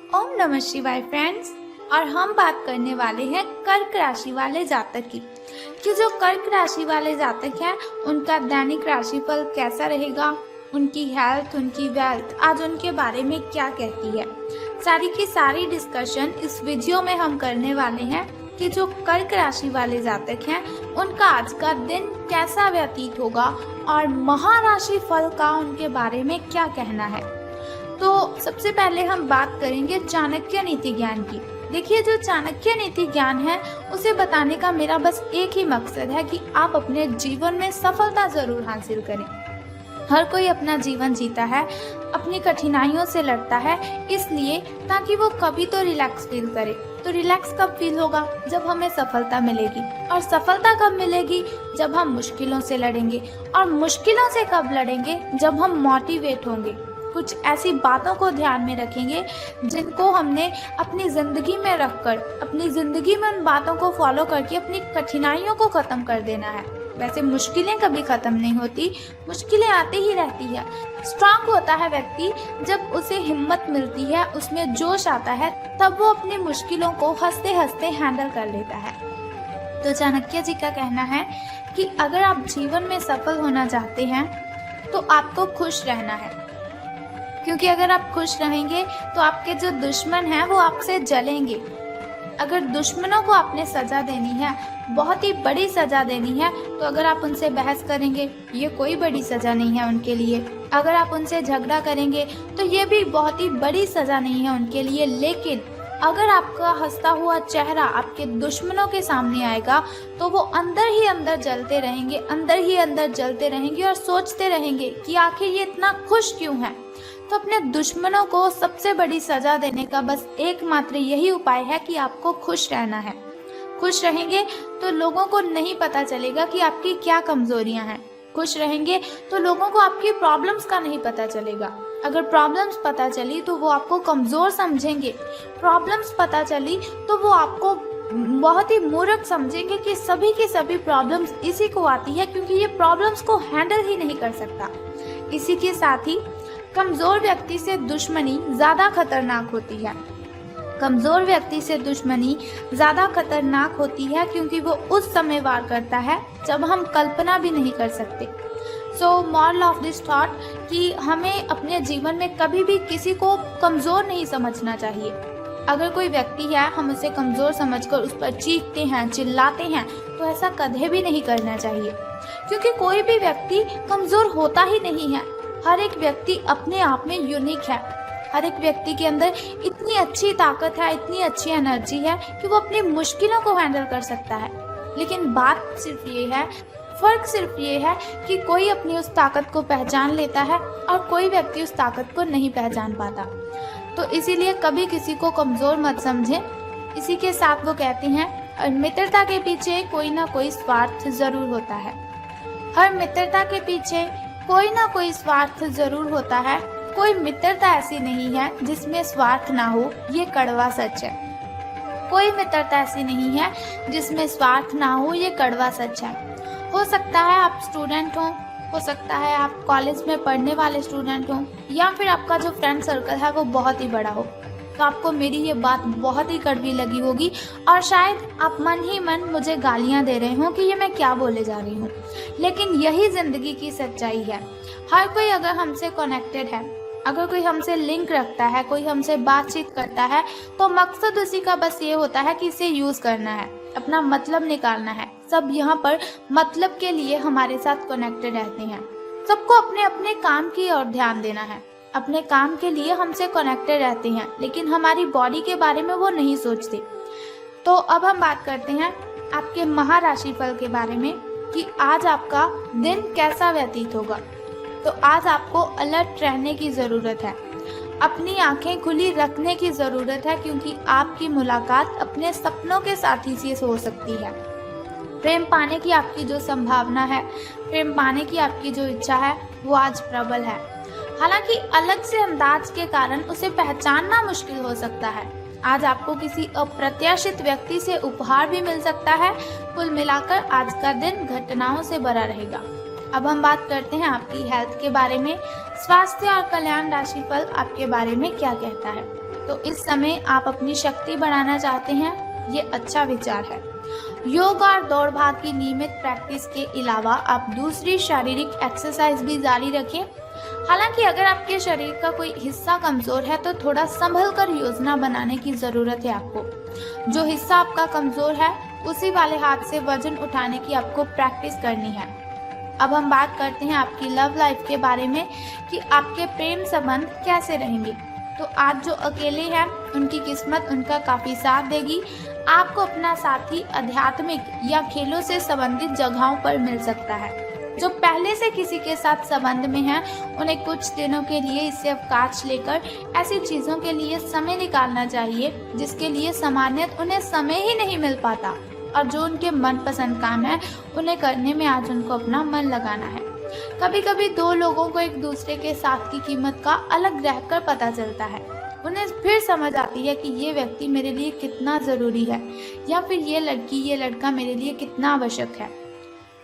ओम नमः शिवाय फ्रेंड्स। और हम बात करने वाले हैं कर्क राशि वाले जातक की कि जो कर्क राशि वाले जातक हैं उनका दैनिक राशिफल कैसा रहेगा, उनकी हेल्थ, उनकी वेल्थ आज उनके बारे में क्या कहती है। सारी की सारी डिस्कशन इस वीडियो में हम करने वाले हैं कि जो कर्क राशि वाले जातक हैं उनका आज का दिन कैसा व्यतीत होगा और महाराशि फल का उनके बारे में क्या कहना है। तो सबसे पहले हम बात करेंगे चाणक्य नीति ज्ञान की। देखिए, जो चाणक्य नीति ज्ञान है उसे बताने का मेरा बस एक ही मकसद है कि आप अपने जीवन में सफलता जरूर हासिल करें। हर कोई अपना जीवन जीता है, अपनी कठिनाइयों से लड़ता है, इसलिए ताकि वो कभी तो रिलैक्स फील करे। तो रिलैक्स कब फील होगा? जब हमें सफलता मिलेगी। और सफलता कब मिलेगी? जब हम मुश्किलों से लड़ेंगे। और मुश्किलों से कब लड़ेंगे? जब हम मोटिवेट होंगे, कुछ ऐसी बातों को ध्यान में रखेंगे जिनको हमने अपनी ज़िंदगी में रखकर, अपनी ज़िंदगी में उन बातों को फॉलो करके अपनी कठिनाइयों को ख़त्म कर देना है। वैसे मुश्किलें कभी ख़त्म नहीं होती, मुश्किलें आती ही रहती है। स्ट्रांग होता है व्यक्ति जब उसे हिम्मत मिलती है, उसमें जोश आता है, तब वो अपनी मुश्किलों को हंसते हंसते हैंडल कर लेता है। तो चाणक्य जी का कहना है कि अगर आप जीवन में सफल होना चाहते हैं तो आपको खुश रहना है, क्योंकि अगर आप खुश रहेंगे तो आपके जो दुश्मन हैं वो आपसे जलेंगे। अगर दुश्मनों को आपने सज़ा देनी है, बहुत ही बड़ी सज़ा देनी है, तो अगर आप उनसे बहस करेंगे ये कोई बड़ी सज़ा नहीं है उनके लिए। अगर आप उनसे झगड़ा करेंगे तो ये भी बहुत ही बड़ी सज़ा नहीं है उनके लिए। लेकिन अगर आपका हंसता हुआ चेहरा आपके दुश्मनों के सामने आएगा तो वो अंदर ही अंदर जलते रहेंगे, अंदर ही अंदर जलते रहेंगे और सोचते रहेंगे कि आखिर ये इतना खुश क्यों है। तो अपने दुश्मनों को सबसे बड़ी सजा देने का बस एकमात्र यही उपाय है कि आपको खुश रहना है। खुश रहेंगे तो लोगों को नहीं पता चलेगा कि आपकी क्या कमजोरियां हैं। खुश रहेंगे तो लोगों को आपकी प्रॉब्लम्स का नहीं पता चलेगा। अगर प्रॉब्लम्स पता चली तो वो आपको कमजोर समझेंगे। प्रॉब्लम्स पता चली तो वो आपको बहुत ही मूर्ख समझेंगे कि सभी की सभी प्रॉब्लम्स इसी को आती है, क्योंकि ये प्रॉब्लम्स को हैंडल ही नहीं कर सकता। इसी के साथ ही कमजोर व्यक्ति से दुश्मनी ज्यादा खतरनाक होती है। कमजोर व्यक्ति से दुश्मनी ज्यादा खतरनाक होती है क्योंकि वो उस समय वार करता है जब हम कल्पना भी नहीं कर सकते। So moral of this thought कि हमें अपने जीवन में कभी भी किसी को कमजोर नहीं समझना चाहिए। अगर कोई व्यक्ति है, हम उसे कमजोर समझकर उस पर चीखते हैं, चिल्लाते हैं, तो ऐसा कभी भी नहीं करना चाहिए, क्योंकि कोई भी व्यक्ति कमजोर होता ही नहीं है। हर एक व्यक्ति अपने आप में यूनिक है। हर एक व्यक्ति के अंदर इतनी अच्छी ताकत है, इतनी अच्छी एनर्जी है कि वो अपनी मुश्किलों को हैंडल कर सकता है। लेकिन बात सिर्फ ये है, फर्क सिर्फ ये है कि कोई अपनी उस ताकत को पहचान लेता है और कोई व्यक्ति उस ताकत को नहीं पहचान पाता। तो इसीलिए कभी किसी को कमजोर मत समझें। इसी के साथ वो कहते हैं, मित्रता के पीछे कोई ना कोई स्वार्थ जरूर होता है। हर मित्रता के पीछे कोई ना कोई स्वार्थ जरूर होता है। कोई मित्रता ऐसी नहीं है जिसमें स्वार्थ ना हो, ये कड़वा सच है। कोई मित्रता ऐसी नहीं है जिसमें स्वार्थ ना हो, ये कड़वा सच है। हो सकता है आप स्टूडेंट हो सकता है आप कॉलेज में पढ़ने वाले स्टूडेंट हो, या फिर आपका जो फ्रेंड सर्कल है वो बहुत ही बड़ा हो। तो आपको मेरी ये बात बहुत ही कड़वी लगी होगी और शायद आप मन ही मन मुझे गालियां दे रहे हो कि ये मैं क्या बोले जा रही हूँ। लेकिन यही जिंदगी की सच्चाई है। हर कोई अगर हमसे कनेक्टेड है, अगर कोई हमसे लिंक रखता है, कोई हमसे बातचीत करता है, तो मकसद उसी का बस ये होता है कि इसे यूज करना है, अपना मतलब निकालना है। सब यहाँ पर मतलब के लिए हमारे साथ कनेक्टेड रहते हैं। सबको अपने अपने काम की ओर ध्यान देना है, अपने काम के लिए हमसे कनेक्टेड रहते हैं, लेकिन हमारी बॉडी के बारे में वो नहीं सोचते। तो अब हम बात करते हैं आपके महाराशि फल के बारे में कि आज आपका दिन कैसा व्यतीत होगा। तो आज आपको अलर्ट रहने की ज़रूरत है, अपनी आंखें खुली रखने की ज़रूरत है, क्योंकि आपकी मुलाकात अपने सपनों के साथी से हो सकती है। प्रेम पाने की आपकी जो संभावना है, प्रेम पाने की आपकी जो इच्छा है, वो आज प्रबल है। हालांकि अलग से अंदाज के कारण उसे पहचानना मुश्किल हो सकता है। आज आपको किसी अप्रत्याशित व्यक्ति से उपहार भी मिल सकता है। कुल मिलाकर आज का दिन घटनाओं से भरा रहेगा। अब हम बात करते हैं आपकी हेल्थ के बारे में। स्वास्थ्य और कल्याण राशिफल आपके बारे में क्या कहता है? तो इस समय आप अपनी शक्ति बढ़ाना चाहते हैं, ये अच्छा विचार है। योग और दौड़ भाग की नियमित प्रैक्टिस के अलावा आप दूसरी शारीरिक एक्सरसाइज भी जारी रखें। हालांकि अगर आपके शरीर का कोई हिस्सा कमजोर है तो थोड़ा संभल कर योजना बनाने की जरूरत है आपको। जो हिस्सा आपका कमजोर है उसी वाले हाथ से वजन उठाने की आपको प्रैक्टिस करनी है। अब हम बात करते हैं आपकी लव लाइफ के बारे में कि आपके प्रेम संबंध कैसे रहेंगे। तो आज जो अकेले हैं उनकी किस्मत उनका काफी साथ देगी। आपको अपना साथी आध्यात्मिक या खेलों से संबंधित जगहों पर मिल सकता है। जो पहले से किसी के साथ संबंध में हैं उन्हें कुछ दिनों के लिए इससे अवकाश लेकर ऐसी चीजों के लिए समय निकालना चाहिए जिसके लिए सामान्यतः उन्हें समय ही नहीं मिल पाता, और जो उनके मनपसंद काम है उन्हें करने में आज उनको अपना मन लगाना है। कभी कभी दो लोगों को एक दूसरे के साथ की कीमत का अलग रहकर पता चलता है। उन्हें फिर समझ आती है कि ये व्यक्ति मेरे लिए कितना जरूरी है, या फिर ये लड़की ये लड़का मेरे लिए कितना आवश्यक है।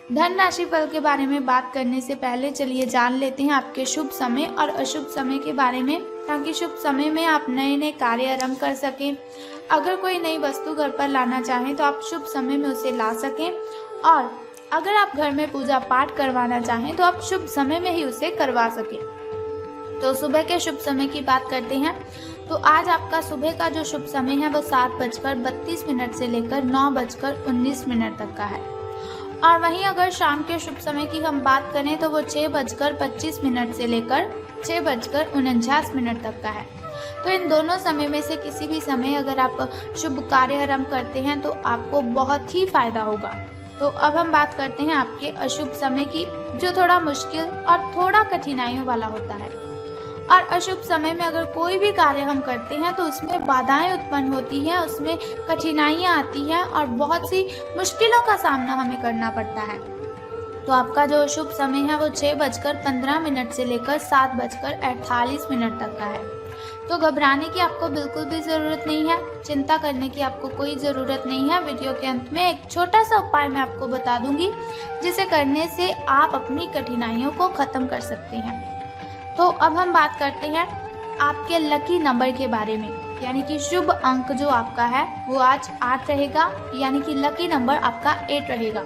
धन राशि फल के बारे में बात करने से पहले चलिए जान लेते हैं आपके शुभ समय और अशुभ समय के बारे में, ताकि शुभ समय में आप नए नए कार्य आरंभ कर सकें। अगर कोई नई वस्तु घर पर लाना चाहें तो आप शुभ समय में उसे ला सकें, और अगर आप घर में पूजा पाठ करवाना चाहें तो आप शुभ समय में ही उसे करवा सकें। तो सुबह के शुभ समय की बात करते हैं। तो आज आपका सुबह का जो शुभ समय है वो 7:32 से लेकर 9:19 तक का है। और वहीं अगर शाम के शुभ समय की हम बात करें तो वो 6:25 से लेकर 6:49 तक का है। तो इन दोनों समय में से किसी भी समय अगर आप शुभ कार्य आरंभ करते हैं तो आपको बहुत ही फायदा होगा। तो अब हम बात करते हैं आपके अशुभ समय की, जो थोड़ा मुश्किल और थोड़ा कठिनाइयों वाला होता है। और अशुभ समय में अगर कोई भी कार्य हम करते हैं तो उसमें बाधाएं उत्पन्न होती हैं, उसमें कठिनाइयां आती हैं और बहुत सी मुश्किलों का सामना हमें करना पड़ता है। तो आपका जो शुभ समय है वो 6:15 से लेकर 7:48 तक का है। तो घबराने की आपको बिल्कुल भी ज़रूरत नहीं है, चिंता करने की आपको कोई ज़रूरत नहीं है। वीडियो के अंत में एक छोटा सा उपाय मैं आपको बता दूंगी जिसे करने से आप अपनी कठिनाइयों को ख़त्म कर सकते हैं। तो अब हम बात करते हैं आपके लकी नंबर के बारे में, यानी कि शुभ अंक जो आपका है वो आज 8 रहेगा, यानी कि लकी नंबर आपका 8 रहेगा।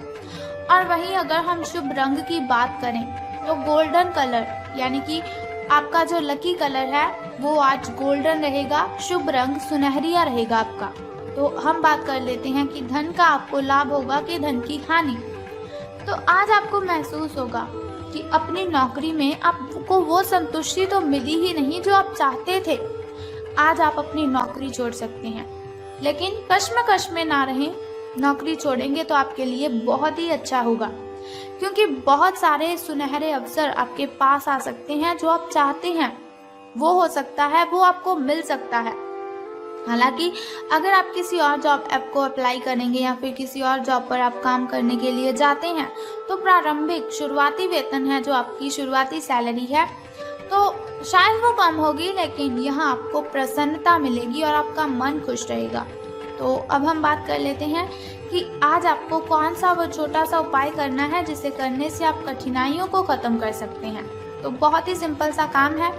और वहीं अगर हम शुभ रंग की बात करें तो गोल्डन कलर, यानी कि आपका जो लकी कलर है वो आज गोल्डन रहेगा। शुभ रंग सुनहरिया रहेगा आपका। तो हम बात कर लेते हैं कि धन का आपको लाभ होगा कि धन की हानि। तो आज आपको महसूस होगा कि अपनी नौकरी में आपको वो संतुष्टि तो मिली ही नहीं जो आप चाहते थे। आज आप अपनी नौकरी छोड़ सकते हैं, लेकिन कश्मकश में ना रहें। नौकरी छोड़ेंगे तो आपके लिए बहुत ही अच्छा होगा, क्योंकि बहुत सारे सुनहरे अवसर आपके पास आ सकते हैं। जो आप चाहते हैं वो हो सकता है, वो आपको मिल सकता है। हालांकि अगर आप किसी और जॉब ऐप को अप्लाई करेंगे या फिर किसी और जॉब पर आप काम करने के लिए जाते हैं तो प्रारंभिक शुरुआती वेतन है, जो आपकी शुरुआती सैलरी है, तो शायद वो कम होगी, लेकिन यहाँ आपको प्रसन्नता मिलेगी और आपका मन खुश रहेगा। तो अब हम बात कर लेते हैं कि आज आपको कौन सा वो छोटा सा उपाय करना है जिसे करने से आप कठिनाइयों को ख़त्म कर सकते हैं। तो बहुत ही सिंपल सा काम है,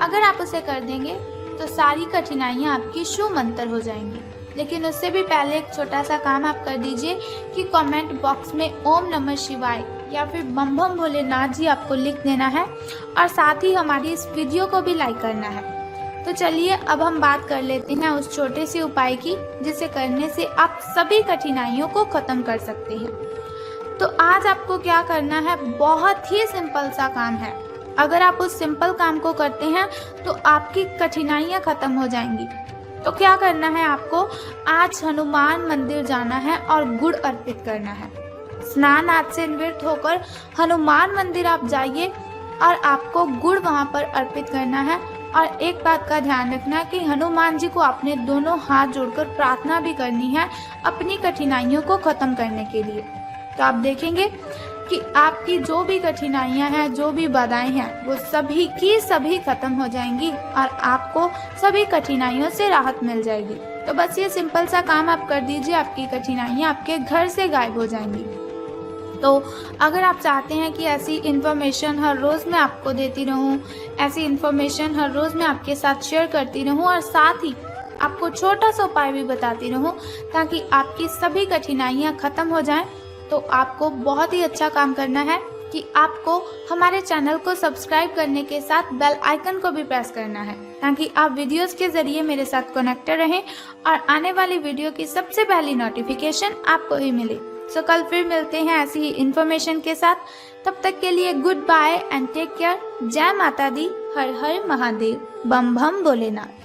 अगर आप उसे कर देंगे तो सारी कठिनाइयाँ आपकी शूमंतर हो जाएंगी। लेकिन उससे भी पहले एक छोटा सा काम आप कर दीजिए कि कमेंट बॉक्स में ओम नमः शिवाय या फिर बम बम भोलेनाथ जी आपको लिख देना है, और साथ ही हमारी इस वीडियो को भी लाइक करना है। तो चलिए अब हम बात कर लेते हैं उस छोटे से उपाय की जिसे करने से आप सभी कठिनाइयों को ख़त्म कर सकते हैं। तो आज आपको क्या करना है, बहुत ही सिंपल सा काम है। अगर आप उस सिंपल काम को करते हैं तो आपकी कठिनाइयाँ ख़त्म हो जाएंगी। तो क्या करना है, आपको आज हनुमान मंदिर जाना है और गुड़ अर्पित करना है। स्नान आदि से निवृत्त होकर हनुमान मंदिर आप जाइए और आपको गुड़ वहाँ पर अर्पित करना है। और एक बात का ध्यान रखना कि हनुमान जी को आपने दोनों हाथ जोड़कर प्रार्थना भी करनी है अपनी कठिनाइयों को ख़त्म करने के लिए। तो आप देखेंगे कि आपकी जो भी कठिनाइयां हैं, जो भी बाधाएं हैं, वो सभी की सभी खत्म हो जाएंगी और आपको सभी कठिनाइयों से राहत मिल जाएगी। तो बस ये सिंपल सा काम आप कर दीजिए, आपकी कठिनाइयां आपके घर से गायब हो जाएंगी। तो अगर आप चाहते हैं कि ऐसी इन्फॉर्मेशन हर रोज़ मैं आपको देती रहूं, ऐसी इन्फॉर्मेशन हर रोज़ मैं आपके साथ शेयर करती रहूं और साथ ही आपको छोटा सा उपाय भी बताती रहूं ताकि आपकी सभी कठिनाइयां ख़त्म हो जाएं, तो आपको बहुत ही अच्छा काम करना है कि आपको हमारे चैनल को सब्सक्राइब करने के साथ बेल आइकन को भी प्रेस करना है ताकि आप वीडियोस के ज़रिए मेरे साथ कनेक्टेड रहें और आने वाली वीडियो की सबसे पहली नोटिफिकेशन आपको ही मिले। सो कल फिर मिलते हैं ऐसी ही इन्फॉर्मेशन के साथ। तब तक के लिए good bye and take care. जय माता दी, हर हर महादेव, बम बम भोलेनाथ।